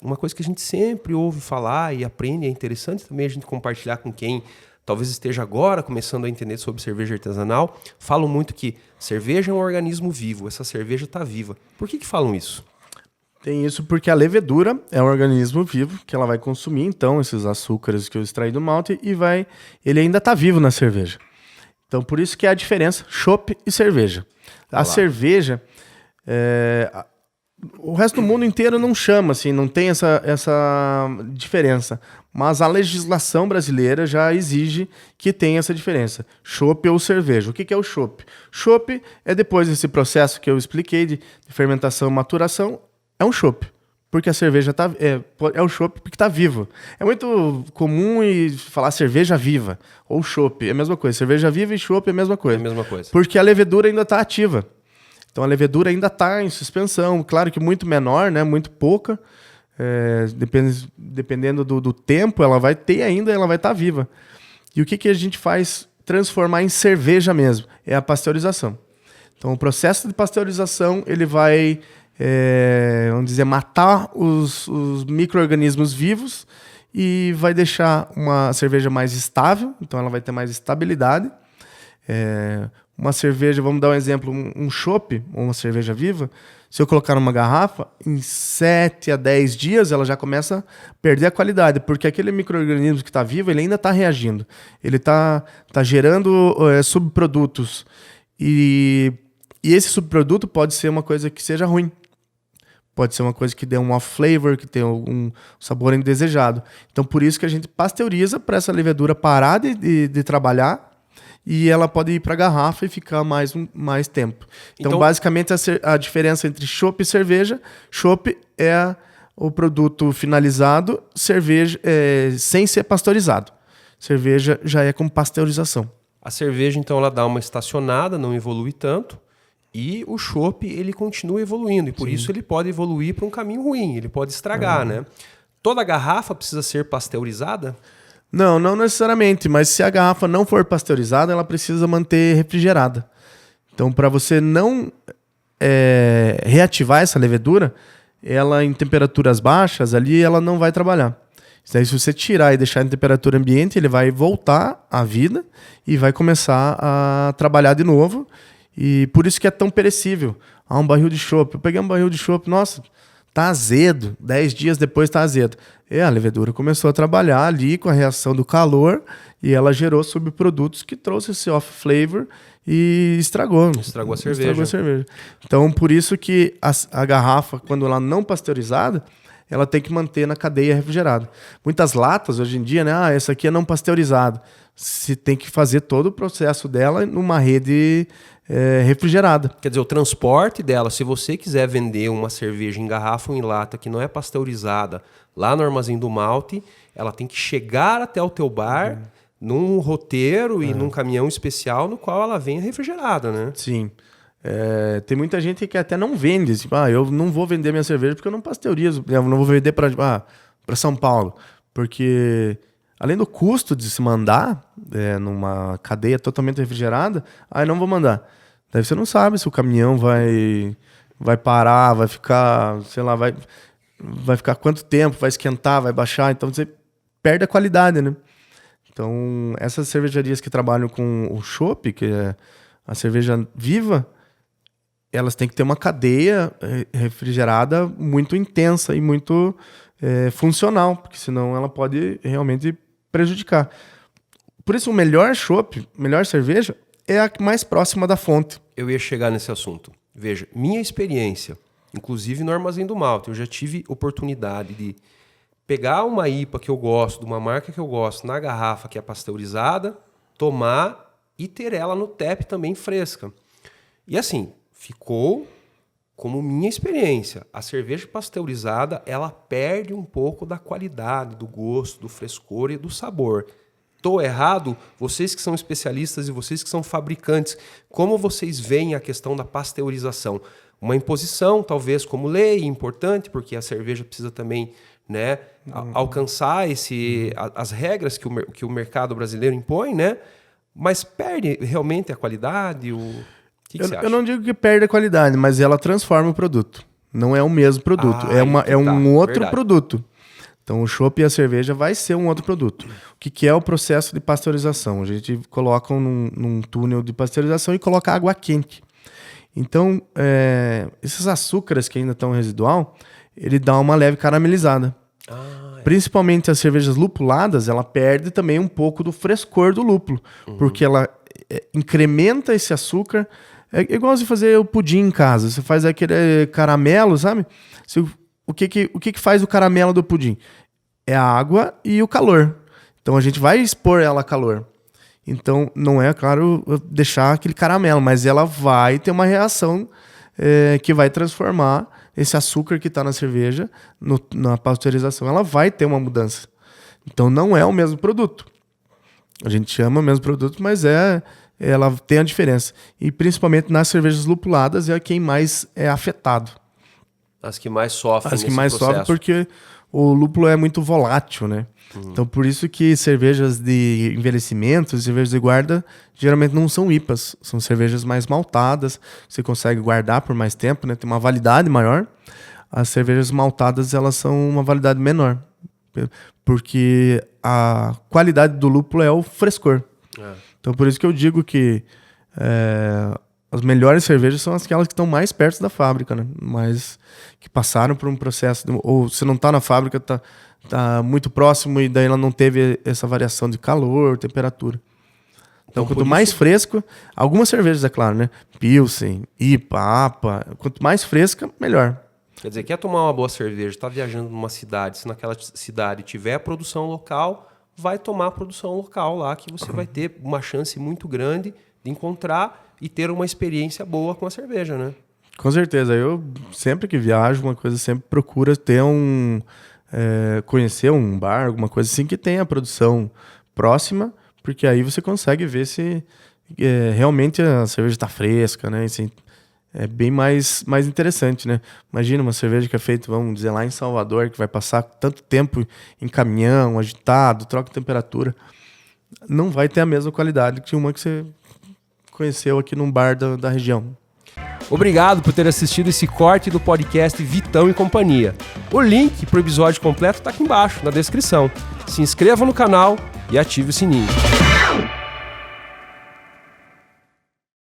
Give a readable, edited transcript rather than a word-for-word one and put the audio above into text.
uma coisa que a gente sempre ouve falar e aprende, é interessante também a gente compartilhar com quem talvez esteja agora começando a entender sobre cerveja artesanal. Falam muito que cerveja é um organismo vivo, essa cerveja está viva. Por que falam isso? Tem isso porque a levedura é um organismo vivo que ela vai consumir, então, esses açúcares que eu extraí do malte ele ainda está vivo na cerveja. Então, por isso que é a diferença chopp e cerveja. A cerveja, o resto do mundo inteiro não chama, assim, não tem essa diferença. Mas a legislação brasileira já exige que tenha essa diferença. Chopp ou cerveja. O que é o chopp? Chopp é depois desse processo que eu expliquei de fermentação e maturação, é um chopp. Porque a cerveja é o chopp porque está vivo. É muito comum falar cerveja viva ou chopp, é a mesma coisa. Cerveja viva e chopp é a mesma coisa. É a mesma coisa. Porque a levedura ainda está ativa. Então a levedura ainda está em suspensão, claro que muito menor, né, muito pouca. Dependendo do tempo, ela vai estar viva. E o que a gente faz transformar em cerveja mesmo? É a pasteurização. Então o processo de pasteurização ele vai vamos dizer, matar os micro-organismos vivos e vai deixar uma cerveja mais estável, então ela vai ter mais estabilidade. Uma cerveja, vamos dar um exemplo, um chopp, ou uma cerveja viva, se eu colocar numa garrafa, em 7 a 10 dias ela já começa a perder a qualidade, porque aquele micro-organismo que está vivo, ele ainda está reagindo, ele está gerando subprodutos, e esse subproduto pode ser uma coisa que seja ruim. Pode ser uma coisa que dê um off-flavor, que tenha um sabor indesejado. Então, por isso que a gente pasteuriza para essa levedura parar de trabalhar e ela pode ir para a garrafa e ficar mais tempo. Então, basicamente, a diferença entre chopp e cerveja, chopp é o produto finalizado, cerveja sem ser pasteurizado. Cerveja já é com pasteurização. A cerveja, então, ela dá uma estacionada, não evolui tanto. E o chopp, ele continua evoluindo. E por isso ele pode evoluir para um caminho ruim. Ele pode estragar, né? Toda garrafa precisa ser pasteurizada? Não necessariamente. Mas se a garrafa não for pasteurizada, ela precisa manter refrigerada. Então, para você não reativar essa levedura, ela em temperaturas baixas, ali ela não vai trabalhar. Daí, se você tirar e deixar em temperatura ambiente, ele vai voltar à vida e vai começar a trabalhar de novo. E por isso que é tão perecível. Um barril de chopp. Eu peguei um barril de chopp, nossa, tá azedo. 10 dias depois tá azedo. A levedura começou a trabalhar ali com a reação do calor e ela gerou subprodutos que trouxe esse off-flavor e estragou a cerveja. Então, por isso que a garrafa, quando ela não pasteurizada, ela tem que manter na cadeia refrigerada. Muitas latas, hoje em dia, né? Essa aqui é não pasteurizada. Você tem que fazer todo o processo dela numa rede refrigerada. Quer dizer, o transporte dela, se você quiser vender uma cerveja em garrafa ou em lata que não é pasteurizada lá no Armazém do Malte, ela tem que chegar até o teu bar num roteiro e num caminhão especial no qual ela venha refrigerada, né? Sim. Tem muita gente que até não vende. Tipo, eu não vou vender minha cerveja porque eu não pasteurizo. Eu não vou vender para São Paulo. Porque além do custo de se mandar numa cadeia totalmente refrigerada, eu não vou mandar. Daí você não sabe se o caminhão vai parar, vai ficar, sei lá, vai ficar quanto tempo, vai esquentar, vai baixar. Então você perde a qualidade, né? Então, essas cervejarias que trabalham com o chopp, que é a cerveja viva, elas têm que ter uma cadeia refrigerada muito intensa e muito funcional, porque senão ela pode realmente prejudicar. Por isso, o melhor chopp, melhor cerveja, é a mais próxima da fonte. Eu ia chegar nesse assunto. Veja, minha experiência, inclusive no Armazém do Malte, eu já tive oportunidade de pegar uma IPA que eu gosto, de uma marca que eu gosto, na garrafa que é pasteurizada, tomar e ter ela no tap também fresca. E assim, ficou como minha experiência. A cerveja pasteurizada, ela perde um pouco da qualidade, do gosto, do frescor e do sabor. Estou errado? Vocês que são especialistas e vocês que são fabricantes, como vocês veem a questão da pasteurização? Uma imposição, talvez, como lei, importante, porque a cerveja precisa também, né, alcançar as regras que o mercado brasileiro impõe, né? Mas perde realmente a qualidade? Que você acha? Eu não digo que perde a qualidade, mas ela transforma o produto. Não é o mesmo produto. É um outro produto. Então, o chopp e a cerveja vai ser um outro produto. O que é o processo de pasteurização? A gente coloca num túnel de pasteurização e coloca água quente. Então, esses açúcares que ainda estão residual, ele dá uma leve caramelizada. Principalmente as cervejas lupuladas, ela perde também um pouco do frescor do lúpulo, porque ela incrementa esse açúcar. É igual você fazer o pudim em casa. Você faz aquele caramelo, sabe? O que faz o caramelo do pudim? É a água e o calor. Então a gente vai expor ela a calor. Então não é, claro, deixar aquele caramelo, mas ela vai ter uma reação que vai transformar esse açúcar que está na cerveja, na pasteurização, ela vai ter uma mudança. Então não é o mesmo produto. A gente chama o mesmo produto, mas ela tem a diferença. E principalmente nas cervejas lupuladas é quem mais é afetado. As que mais sofrem nesse processo. Sofrem porque o lúpulo é muito volátil, né? Então, por isso que cervejas de envelhecimento, cervejas de guarda, geralmente não são IPAs. São cervejas mais maltadas, você consegue guardar por mais tempo, né? Tem uma validade maior. As cervejas maltadas, elas são uma validade menor. Porque a qualidade do lúpulo é o frescor. Então, por isso que eu digo que as melhores cervejas são aquelas que estão mais perto da fábrica, né? Mas que passaram por um processo... Ou se não está na fábrica, tá muito próximo e daí ela não teve essa variação de calor, temperatura. Então, quanto mais fresco... Algumas cervejas, é claro, né? Pilsen, IPA, APA... Quanto mais fresca, melhor. Quer dizer, quer tomar uma boa cerveja, está viajando numa cidade, se naquela cidade tiver produção local, vai tomar a produção local lá, que você vai ter uma chance muito grande de encontrar e ter uma experiência boa com a cerveja, né? Com certeza. Eu, sempre que viajo, uma coisa sempre procuro ter conhecer um bar, alguma coisa assim que tenha a produção próxima, porque aí você consegue ver se realmente a cerveja está fresca, né? Assim, é bem mais interessante, né? Imagina uma cerveja que é feita, vamos dizer, lá em Salvador, que vai passar tanto tempo em caminhão, agitado, troca de temperatura. Não vai ter a mesma qualidade que uma que você conheceu aqui num bar da região. Obrigado por ter assistido esse corte do podcast Vitão e Companhia. O link para o episódio completo está aqui embaixo, na descrição. Se inscreva no canal e ative o sininho.